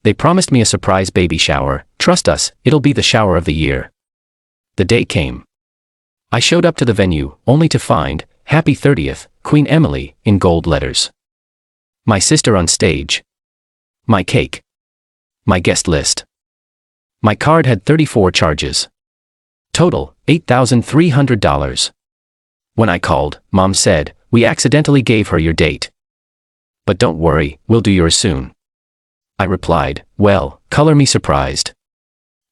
They promised me a surprise baby shower. Trust us, it'll be the shower of the year. The day came. I showed up to the venue, only to find, Happy 30th, Queen Emily, in gold letters. My sister on stage. My cake. My guest list. My card had 34 charges. Total, $8,300. When I called, Mom said, "We accidentally gave her your date. But don't worry, we'll do yours soon." I replied, "Well, color me surprised."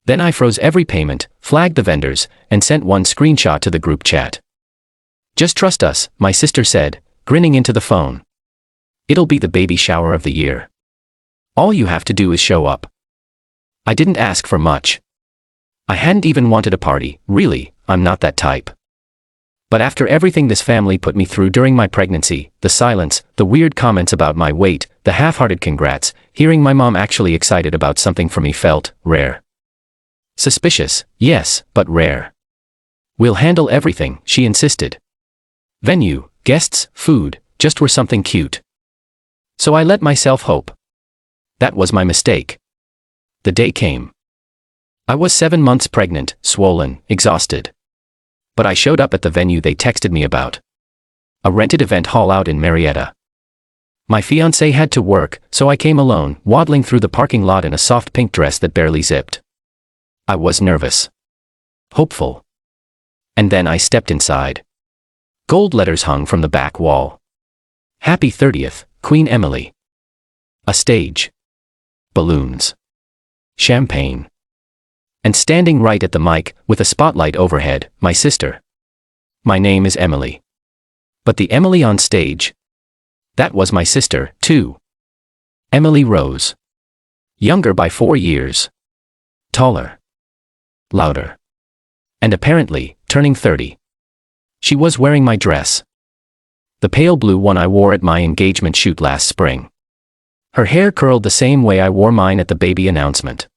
Then I froze every payment, flagged the vendors, and sent one screenshot to the group chat. "Just trust us," my sister said, grinning into the phone. "It'll be the baby shower of the year. All you have to do is show up." I didn't ask for much. I hadn't even wanted a party, really, I'm not that type. But after everything this family put me through during my pregnancy, the silence, the weird comments about my weight, the half-hearted congrats, hearing my mom actually excited about something for me felt rare. Suspicious, yes, but rare. "We'll handle everything," she insisted. Venue, guests, food, just were something cute. So I let myself hope. That was my mistake. The day came. I was 7 months pregnant, swollen, exhausted. But I showed up at the venue they texted me about. A rented event hall out in Marietta. My fiancé had to work, so I came alone, waddling through the parking lot in a soft pink dress that barely zipped. I was nervous. Hopeful. And then I stepped inside. Gold letters hung from the back wall. Happy 30th, Queen Emily. A stage. Balloons. Champagne. And standing right at the mic, with a spotlight overhead, my sister. My name is Emily. But the Emily on stage? That was my sister, too. Emily Rose. Younger by 4 years. Taller. Louder. And apparently, turning 30. She was wearing my dress. The pale blue one I wore at my engagement shoot last spring. Her hair curled the same way I wore mine at the baby announcement.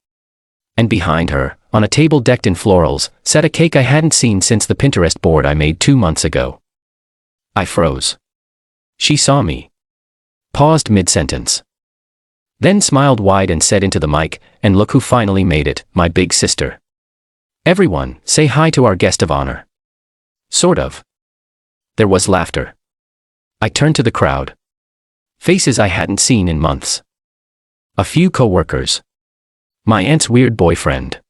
And behind her, on a table decked in florals, sat a cake I hadn't seen since the Pinterest board I made 2 months ago. I froze. She saw me. Paused mid-sentence. Then smiled wide and said into the mic, "And look who finally made it, my big sister. Everyone, say hi to our guest of honor." Sort of. There was laughter. I turned to the crowd. Faces I hadn't seen in months. A few co-workers. My aunt's weird boyfriend.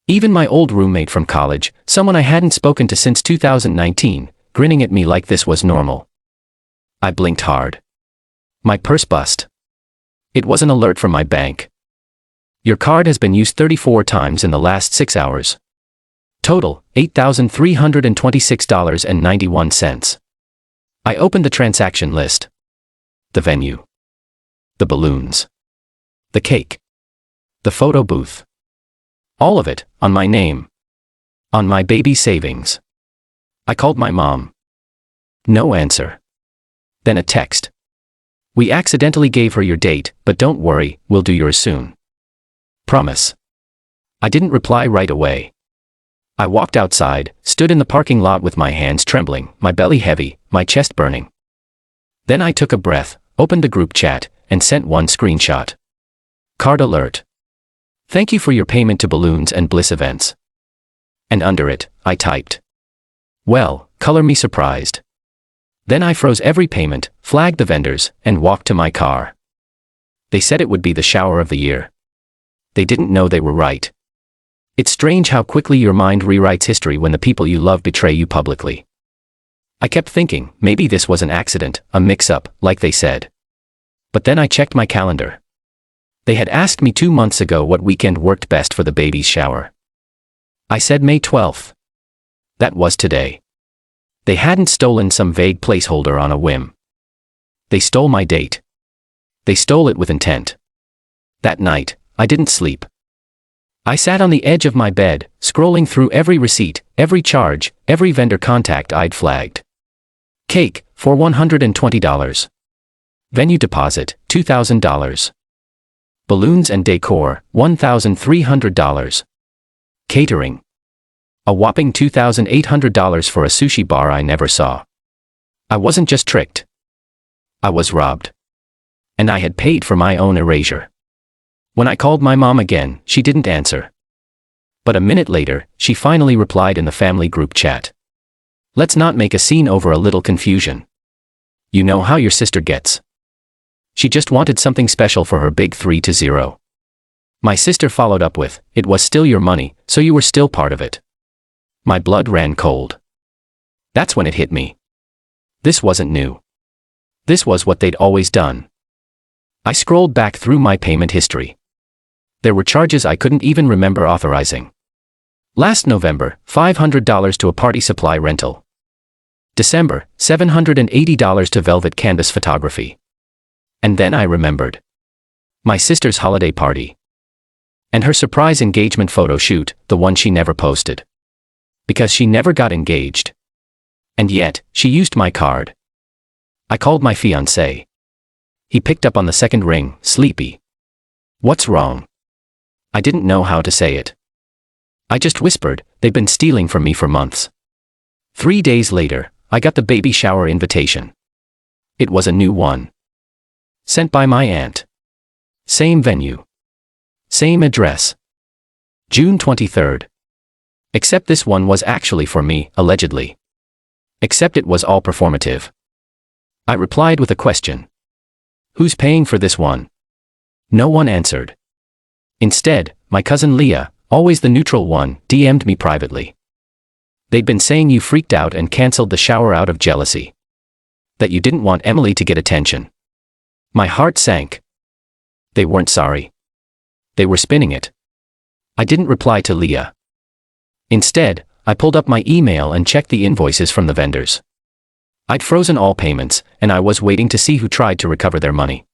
Even my old roommate from college, someone I hadn't spoken to since 2019, grinning at me like this was normal. I blinked hard. My purse bust. It was an alert from my bank. "Your card has been used 34 times in the last 6 hours. Total, $8,326.91. I opened the transaction list. The venue. The balloons. The cake. The photo booth. All of it, on my name. On my baby savings. I called my mom. No answer. Then a text. "We accidentally gave her your date, but don't worry, we'll do yours soon. Promise." I didn't reply right away. I walked outside, stood in the parking lot with my hands trembling, my belly heavy, my chest burning. Then I took a breath, opened the group chat, and sent one screenshot. Card alert. Thank you for your payment to Balloons and Bliss Events. And under it, I typed. Well, color me surprised. Then I froze every payment, flagged the vendors, and walked to my car. They said it would be the shower of the year. They didn't know they were right. It's strange how quickly your mind rewrites history when the people you love betray you publicly. I kept thinking, maybe this was an accident, a mix-up, like they said. But then I checked my calendar. They had asked me 2 months ago what weekend worked best for the baby's shower. I said May 12th. That was today. They hadn't stolen some vague placeholder on a whim. They stole my date. They stole it with intent. That night, I didn't sleep. I sat on the edge of my bed, scrolling through every receipt, every charge, every vendor contact I'd flagged. Cake, for $120. Venue deposit, $2,000. Balloons and decor, $1,300. Catering. A whopping $2,800 for a sushi bar I never saw. I wasn't just tricked. I was robbed. And I had paid for my own erasure. When I called my mom again, she didn't answer. But a minute later, she finally replied in the family group chat. Let's not make a scene over a little confusion. You know how your sister gets. She just wanted something special for her big 3-0. My sister followed up with, it was still your money, so you were still part of it. My blood ran cold. That's when it hit me. This wasn't new. This was what they'd always done. I scrolled back through my payment history. There were charges I couldn't even remember authorizing. Last November, $500 to a party supply rental. December, $780 to velvet canvas photography. And then I remembered. My sister's holiday party. And her surprise engagement photo shoot, the one she never posted. Because she never got engaged. And yet, she used my card. I called my fiancé. He picked up on the second ring, sleepy. What's wrong? I didn't know how to say it. I just whispered, they've been stealing from me for months. 3 days later, I got the baby shower invitation. It was a new one. Sent by my aunt. Same venue. Same address. June 23rd. Except this one was actually for me, allegedly. Except it was all performative. I replied with a question. Who's paying for this one? No one answered. Instead, my cousin Leah, always the neutral one, DM'd me privately. They'd been saying you freaked out and canceled the shower out of jealousy. That you didn't want Emily to get attention. My heart sank. They weren't sorry. They were spinning it. I didn't reply to Leah. Instead, I pulled up my email and checked the invoices from the vendors. I'd frozen all payments, and I was waiting to see who tried to recover their money.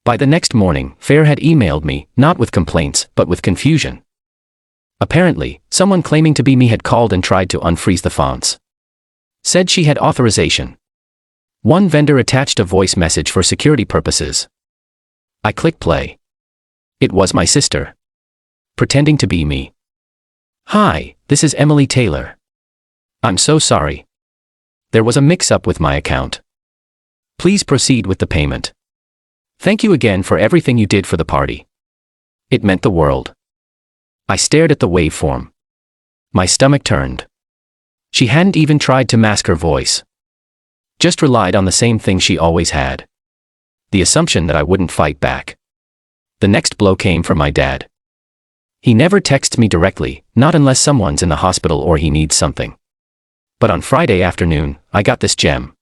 By the next morning, Fair had emailed me, not with complaints, but with confusion. Apparently, someone claiming to be me had called and tried to unfreeze the fonts. Said she had authorization. One vendor attached a voice message for security purposes. I clicked play. It was my sister. Pretending to be me. Hi, this is Emily Taylor. I'm so sorry. There was a mix-up with my account. Please proceed with the payment. Thank you again for everything you did for the party. It meant the world. I stared at the waveform. My stomach turned. She hadn't even tried to mask her voice. Just relied on the same thing she always had. The assumption that I wouldn't fight back. The next blow came from my dad. He never texts me directly, not unless someone's in the hospital or he needs something. But on Friday afternoon, I got this gem.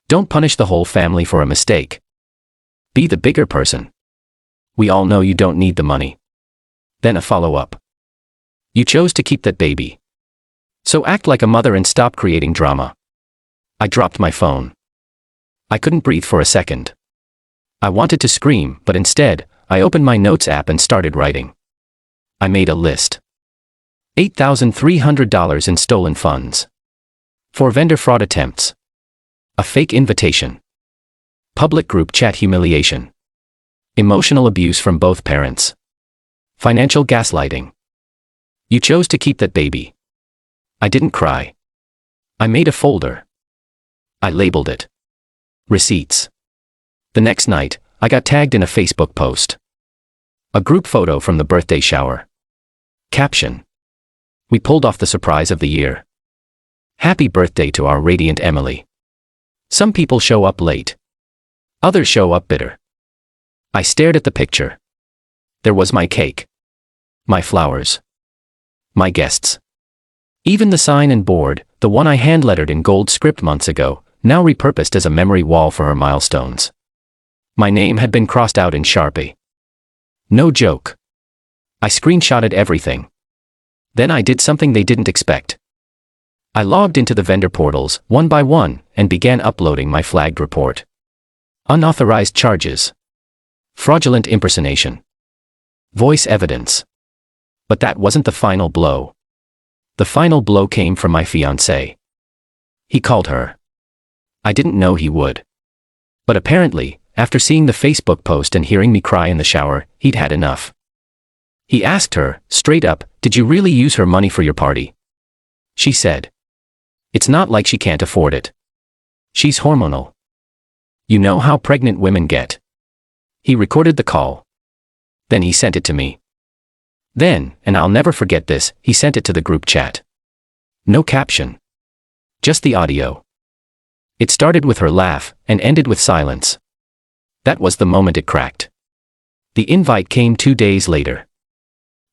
Don't punish the whole family for a mistake. Be the bigger person. We all know you don't need the money. Then a follow-up. You chose to keep that baby. So act like a mother and stop creating drama. I dropped my phone. I couldn't breathe for a second. I wanted to scream, but instead, I opened my notes app and started writing. I made a list. $8,300 in stolen funds. 4 vendor fraud attempts. A fake invitation. Public group chat humiliation. Emotional abuse from both parents. Financial gaslighting. You chose to keep that baby. I didn't cry. I made a folder. I labeled it. Receipts. The next night, I got tagged in a Facebook post. A group photo from the birthday shower. Caption. We pulled off the surprise of the year. Happy birthday to our radiant Emily. Some people show up late. Others show up bitter. I stared at the picture. There was my cake. My flowers. My guests. Even the sign and board, the one I hand-lettered in gold script months ago, now repurposed as a memory wall for her milestones. My name had been crossed out in Sharpie. No joke. I screenshotted everything. Then I did something they didn't expect. I logged into the vendor portals, one by one, and began uploading my flagged report. Unauthorized charges. Fraudulent impersonation. Voice evidence. But that wasn't the final blow. The final blow came from my fiancé. He called her. I didn't know he would. But apparently, after seeing the Facebook post and hearing me cry in the shower, he'd had enough. He asked her, straight up, did you really use her money for your party? She said. It's not like she can't afford it. She's hormonal. You know how pregnant women get. He recorded the call. Then he sent it to me. Then, and I'll never forget this, he sent it to the group chat. No caption. Just the audio. It started with her laugh and ended with silence. That was the moment it cracked. The invite came 2 days later.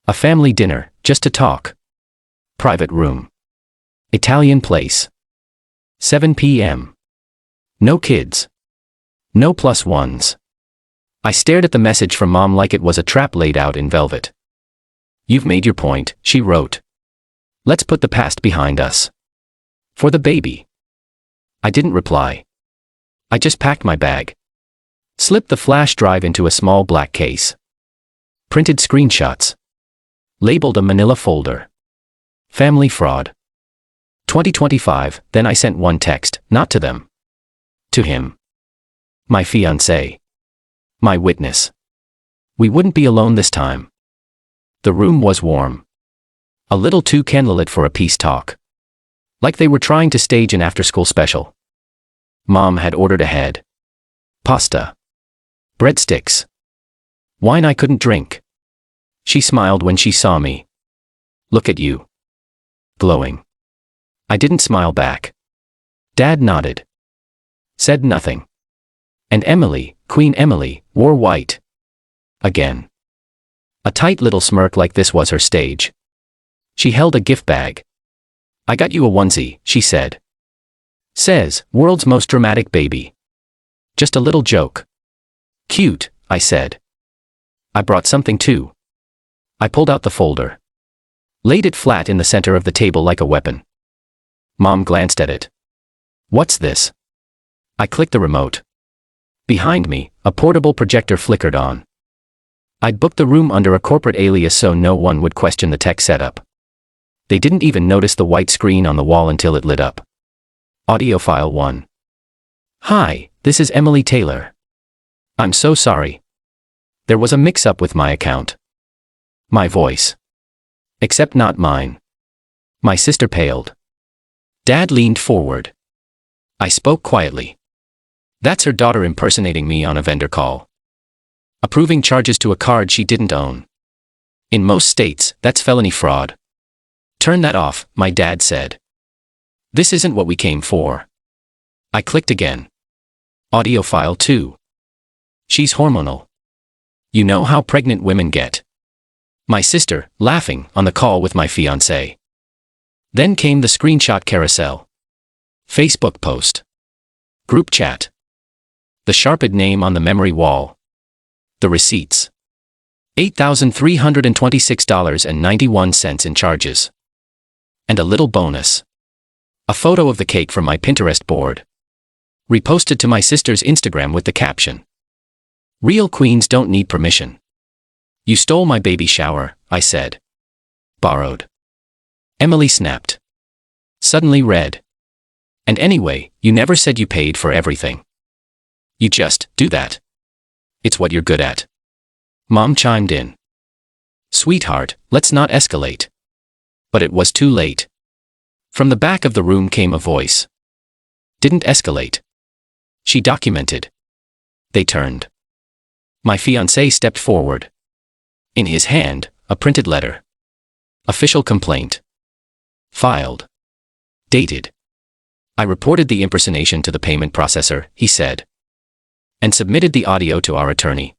A family dinner, just to talk. Private room. Italian place. 7 p.m. No kids. No plus ones. I stared at the message from Mom like it was a trap laid out in velvet. You've made your point, she wrote. Let's put the past behind us. For the baby. I didn't reply. I just packed my bag. Slipped the flash drive into a small black case. Printed screenshots. Labeled a manila folder. Family fraud. 2025, then I sent one text, not to them. To him. My fiancé. My witness. We wouldn't be alone this time. The room was warm. A little too candlelit for a peace talk. Like they were trying to stage an after-school special. Mom had ordered ahead. Pasta. Breadsticks. Wine I couldn't drink. She smiled when she saw me. Look at you. Glowing. I didn't smile back. Dad nodded. Said nothing. And Emily, Queen Emily, wore white. Again. A tight little smirk like this was her stage. She held a gift bag. I got you a onesie, she said. Says, world's most dramatic baby. Just a little joke. Cute, I said. I brought something too. I pulled out the folder. Laid it flat in the center of the table like a weapon. Mom glanced at it. What's this? I clicked the remote. Behind me, a portable projector flickered on. I'd booked the room under a corporate alias so no one would question the tech setup. They didn't even notice the white screen on the wall until it lit up. Audio file 1. Hi, this is Emily Taylor. I'm so sorry. There was a mix-up with my account. My voice. Except not mine. My sister paled. Dad leaned forward. I spoke quietly. That's her daughter impersonating me on a vendor call. Approving charges to a card she didn't own. In most states, that's felony fraud. Turn that off, my dad said. This isn't what we came for. I clicked again. Audio file 2. She's hormonal. You know how pregnant women get. My sister, laughing, on the call with my fiancé. Then came the screenshot carousel. Facebook post. Group chat. The sharpened name on the memory wall. The receipts. $8,326.91 in charges. And a little bonus. A photo of the cake from my Pinterest board. Reposted to my sister's Instagram with the caption. Real queens don't need permission. You stole my baby shower, I said. Borrowed. Emily snapped. Suddenly read. And anyway, you never said you paid for everything. You just do that. It's what you're good at. Mom chimed in. Sweetheart, let's not escalate. But it was too late. From the back of the room came a voice. Didn't escalate. She documented. They turned. My fiancé stepped forward. In his hand, a printed letter. Official complaint. Filed. Dated. I reported the impersonation to the payment processor, he said. And submitted the audio to our attorney.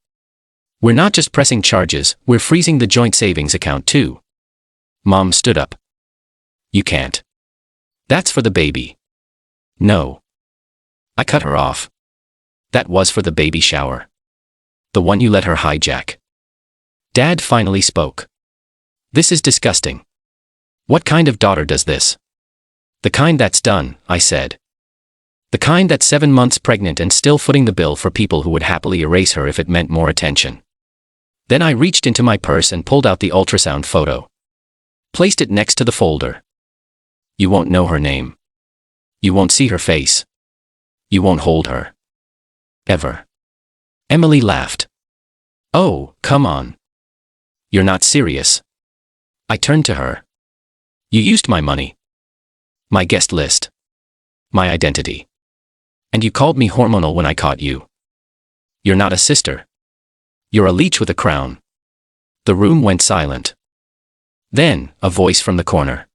We're not just pressing charges, we're freezing the joint savings account too. Mom stood up. You can't. That's for the baby. No. I cut her off. That was for the baby shower. The one you let her hijack. Dad finally spoke. This is disgusting. What kind of daughter does this? The kind that's done, I said. The kind that's 7 months pregnant and still footing the bill for people who would happily erase her if it meant more attention. Then I reached into my purse and pulled out the ultrasound photo. Placed it next to the folder. You won't know her name. You won't see her face. You won't hold her. Ever. Emily laughed. Oh, come on. You're not serious. I turned to her. You used my money. My guest list. My identity. And you called me hormonal when I caught you. You're not a sister. You're a leech with a crown. The room went silent. Then, a voice from the corner.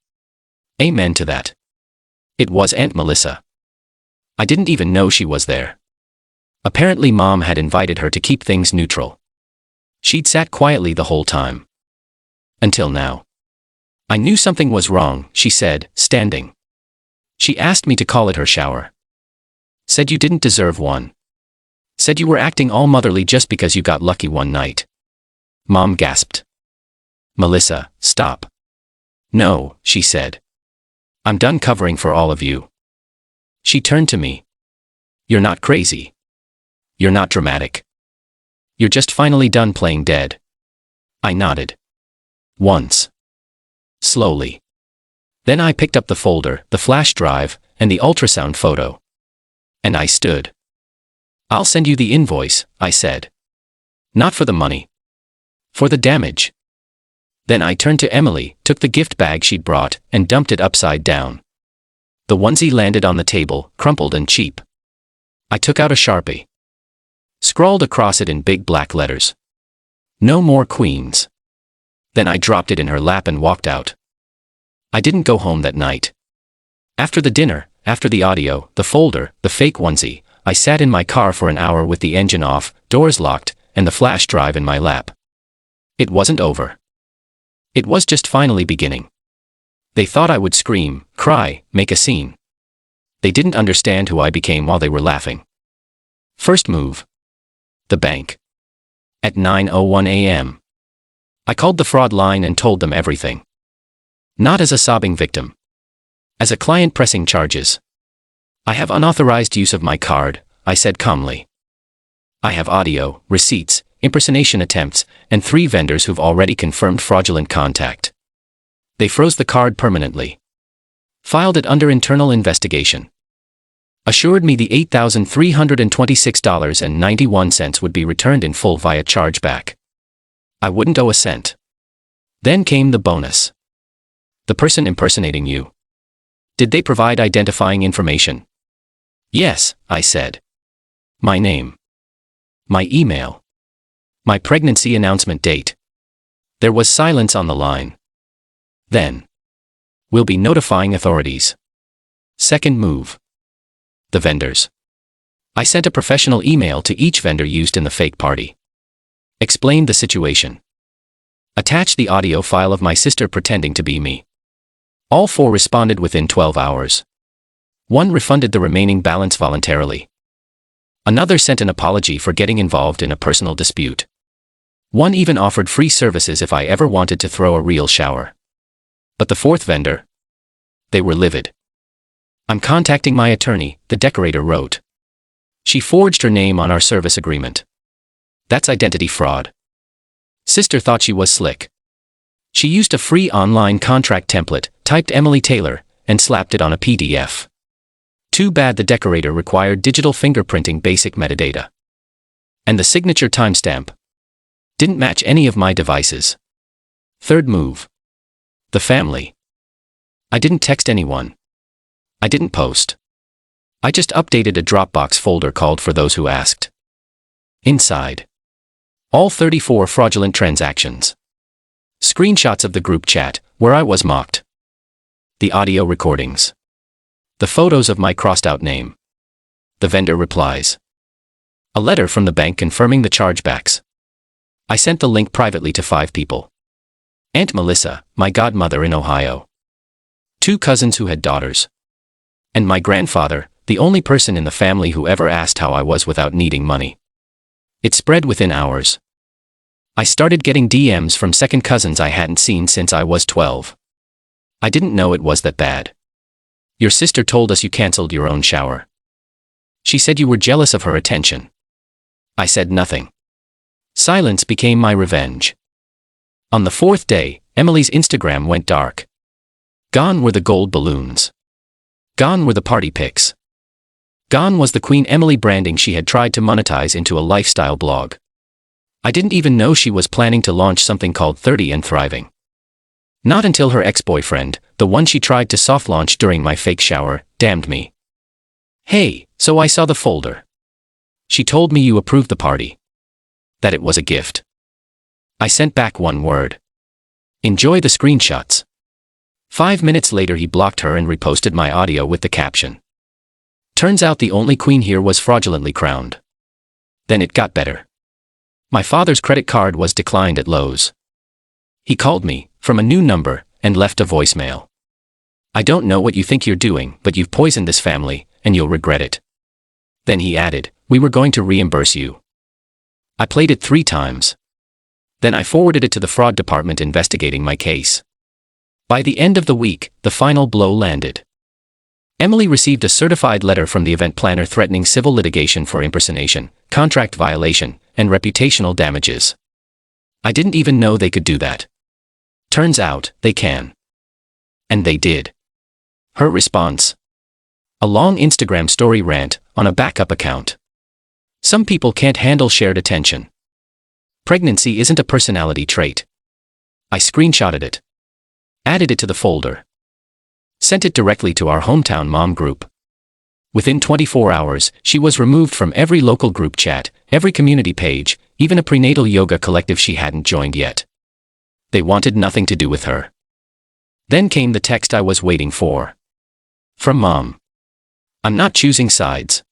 Amen to that. It was Aunt Melissa. I didn't even know she was there. Apparently Mom had invited her to keep things neutral. She'd sat quietly the whole time. Until now. I knew something was wrong, she said, standing. She asked me to call it her shower. Said you didn't deserve one. Said you were acting all motherly just because you got lucky one night. Mom gasped. Melissa, stop. No, she said. I'm done covering for all of you. She turned to me. You're not crazy. You're not dramatic. You're just finally done playing dead. I nodded. Once. Slowly. Then I picked up the folder, the flash drive, and the ultrasound photo. And I stood. I'll send you the invoice, I said. Not for the money. For the damage. Then I turned to Emily, took the gift bag she'd brought, and dumped it upside down. The onesie landed on the table, crumpled and cheap. I took out a Sharpie. Scrawled across it in big black letters. No more queens. Then I dropped it in her lap and walked out. I didn't go home that night. After the dinner, after the audio, the folder, the fake onesie, I sat in my car for an hour with the engine off, doors locked, and the flash drive in my lap. It wasn't over. It was just finally beginning. They thought I would scream, cry, make a scene. They didn't understand who I became while they were laughing. First move. The bank. At 9:01 a.m. I called the fraud line and told them everything. Not as a sobbing victim. As a client pressing charges. I have unauthorized use of my card, I said calmly. I have audio, receipts, impersonation attempts, and 3 vendors who've already confirmed fraudulent contact. They froze the card permanently. Filed it under internal investigation. Assured me the $8,326.91 would be returned in full via chargeback. I wouldn't owe a cent. Then came the bonus. The person impersonating you. Did they provide identifying information? Yes, I said. My name. My email. My pregnancy announcement date. There was silence on the line. Then. We'll be notifying authorities. Second move. The vendors. I sent a professional email to each vendor used in the fake party. Explained the situation. Attached the audio file of my sister pretending to be me. All 4 responded within 12 hours. 1 refunded the remaining balance voluntarily. Another sent an apology for getting involved in a personal dispute. 1 even offered free services if I ever wanted to throw a real shower. But the 4th vendor? They were livid. I'm contacting my attorney, the decorator wrote. She forged her name on our service agreement. That's identity fraud. Sister thought she was slick. She used a free online contract template, typed Emily Taylor, and slapped it on a PDF. Too bad the decorator required digital fingerprinting basic metadata. And the signature timestamp didn't match any of my devices. Third move. The family. I didn't text anyone. I didn't post. I just updated a Dropbox folder called For Those Who Asked. Inside. All 34 fraudulent transactions. Screenshots of the group chat, where I was mocked. The audio recordings. The photos of my crossed-out name. The vendor replies. A letter from the bank confirming the chargebacks. I sent the link privately to 5 people. Aunt Melissa, my godmother in Ohio. 2 cousins who had daughters. And my grandfather, the only person in the family who ever asked how I was without needing money. It spread within hours. I started getting DMs from second cousins I hadn't seen since I was 12. I didn't know it was that bad. Your sister told us you canceled your own shower. She said you were jealous of her attention. I said nothing. Silence became my revenge. On the 4th day, Emily's Instagram went dark. Gone were the gold balloons. Gone were the party pics. Gone was the Queen Emily branding she had tried to monetize into a lifestyle blog. I didn't even know she was planning to launch something called 30 and Thriving. Not until her ex-boyfriend, the one she tried to soft launch during my fake shower, damned me. Hey, so I saw the folder. She told me you approved the party. That it was a gift. I sent back one word. Enjoy the screenshots. 5 minutes later he blocked her and reposted my audio with the caption. Turns out the only queen here was fraudulently crowned. Then it got better. My father's credit card was declined at Lowe's. He called me, from a new number, and left a voicemail. I don't know what you think you're doing, but you've poisoned this family, and you'll regret it. Then he added, we were going to reimburse you. I played it 3 times. Then I forwarded it to the fraud department investigating my case. By the end of the week, the final blow landed. Emily received a certified letter from the event planner threatening civil litigation for impersonation, contract violation, and reputational damages. I didn't even know they could do that. Turns out, they can. And they did. Her response? A long Instagram story rant on a backup account. Some people can't handle shared attention. Pregnancy isn't a personality trait. I screenshotted it. Added it to the folder. Sent it directly to our hometown mom group. Within 24 hours, she was removed from every local group chat, every community page, even a prenatal yoga collective she hadn't joined yet. They wanted nothing to do with her. Then came the text I was waiting for. From Mom. I'm not choosing sides.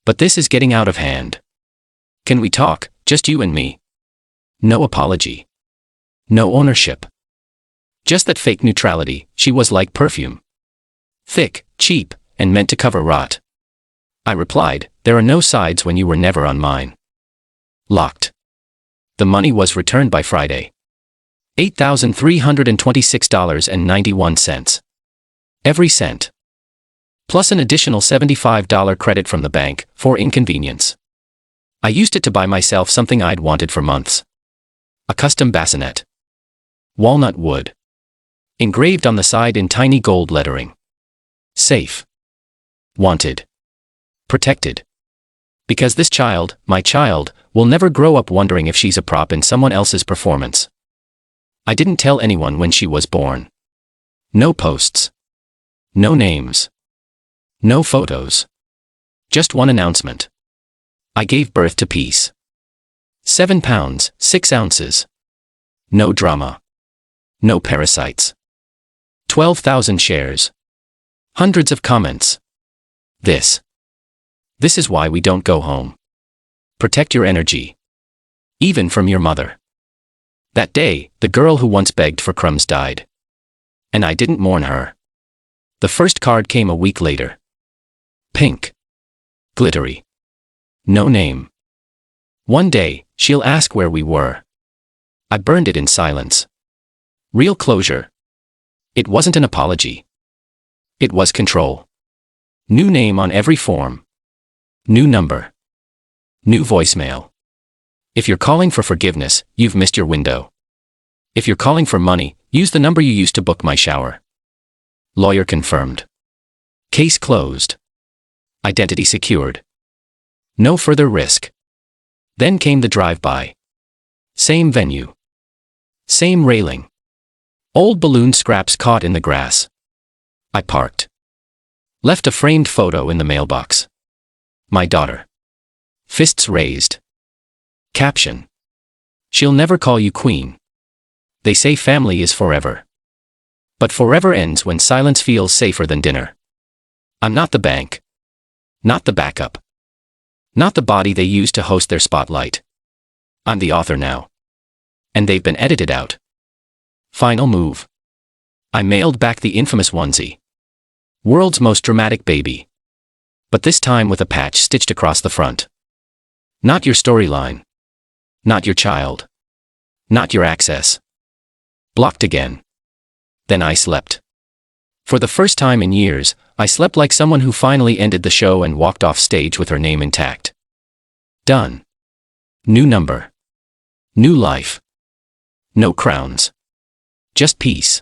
But this is getting out of hand. Can we talk, just you and me? No apology. No ownership. Just that fake neutrality. She was like perfume. Thick, cheap, and meant to cover rot. I replied, there are no sides when you were never on mine. Locked. The money was returned by Friday. $8,326.91. Every cent. Plus an additional $75 credit from the bank for inconvenience. I used it to buy myself something I'd wanted for months. A custom bassinet. Walnut wood. Engraved on the side in tiny gold lettering. Safe. Wanted. Protected. Because this child, my child, will never grow up wondering if she's a prop in someone else's performance. I didn't tell anyone when she was born. No posts. No names. No photos. Just one announcement. I gave birth to peace. 7 pounds, 6 ounces. No drama. No parasites. 12,000 shares. Hundreds of comments. This is why we don't go home. Protect your energy. Even from your mother. That day, the girl who once begged for crumbs died. And I didn't mourn her. The first card came a week later. Pink. Glittery. No name. One day, she'll ask where we were. I burned it in silence. Real closure. It wasn't an apology. It was control. New name on every form. New number. New voicemail. If you're calling for forgiveness, you've missed your window. If you're calling for money, use the number you used to book my shower. Lawyer confirmed. Case closed. Identity secured. No further risk. Then came the drive-by. Same venue. Same railing. Old balloon scraps caught in the grass. I parked. Left a framed photo in the mailbox. My daughter. Fists raised. Caption. She'll never call you queen. They say family is forever. But forever ends when silence feels safer than dinner. I'm not the bank. Not the backup. Not the body they use to host their spotlight. I'm the author now. And they've been edited out. Final move. I mailed back the infamous onesie. World's most dramatic baby. But this time with a patch stitched across the front. Not your storyline. Not your child. Not your access. Blocked again. Then I slept. For the first time in years, I slept like someone who finally ended the show and walked off stage with her name intact. Done. New number. New life. No crowns. Just peace.